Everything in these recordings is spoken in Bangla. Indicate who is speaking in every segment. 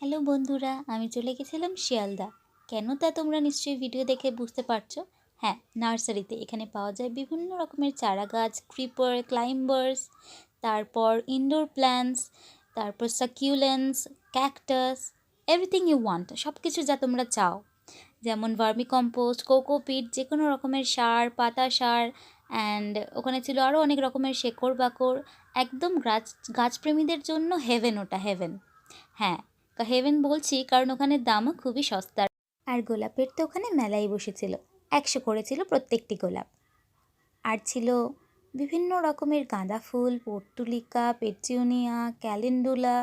Speaker 1: হ্যালো বন্ধুরা, আমি চলে গেছিলাম শিয়ালদা। কেন তা তোমরা নিশ্চয়ই ভিডিও দেখে বুঝতে পারছো। হ্যাঁ, নার্সারিতে এখানে পাওয়া যায় বিভিন্ন রকমের চারা গাছ, ক্রিপার, ক্লাইম্বার্স, তারপর ইনডোর প্ল্যান্টস, তারপর সাকিউলেন্স, ক্যাকটাস, এভরিথিং ইউ ওয়ান্ট, সব কিছু যা তোমরা চাও। যেমন ভার্মি কম্পোস্ট, কোকোপিট, যে কোনো রকমের সার, পাতা সার, অ্যান্ড ওখানে ছিল আরও অনেক রকমের শেকড় বাকড়। একদম গাছপ্রেমীদের জন্য হেভেন, ওটা হেভেন। হ্যাঁ, হেভেন বলছি কারণ ওখানে দামও খুবই সস্তা। আর গোলাপের তো ওখানে মেলাই বসেছিল, 100 করেছিল প্রত্যেকটি গোলাপ। আর ছিল বিভিন্ন রকমের গাঁদা ফুল, portulaca, petunia, calendula,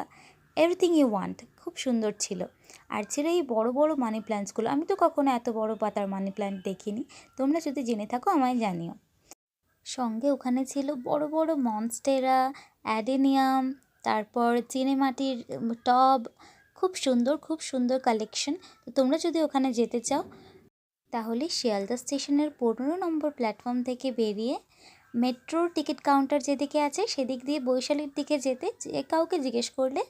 Speaker 1: everything you want. খুব সুন্দর ছিল। আর ছিল এই বড় বড় মানি প্ল্যান্টসগুলো। আমি তো কখনো এত বড় পাতার মানি প্ল্যান্ট দেখিনি। তোমরা যদি জেনে থাকো আমায় জানিও। সঙ্গে ওখানে ছিল বড় বড় মনস্টেরা, অ্যাডেনিয়াম, তারপর চিনেমাটির টব। খুব সুন্দর কালেকশন। তো তোমরা যদি ওখানে যেতে চাও তাহলে শিয়ালদা স্টেশনের 15 নম্বর প্ল্যাটফর্ম থেকে বেরিয়ে মেট্রোর টিকিট কাউন্টার যেদিকে আছে সেদিক দিয়ে বৈশালীর দিকে যেতে যে কাউকে জিজ্ঞেস করলে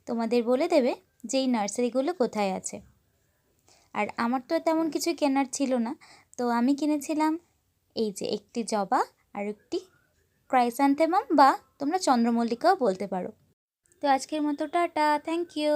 Speaker 1: তোমাদের বলে দেবে যে এই নার্সারিগুলো কোথায় আছে। আর আমার তো তেমন কিছু কেনার ছিল না, তো আমি কিনেছিলাম এই যে একটি জবা আর একটি ক্রাইস্যান্থেমাম, বা তোমরা চন্দ্রমল্লিকাও বলতে পারো। তো আজকের মতো টাটা, থ্যাংক ইউ।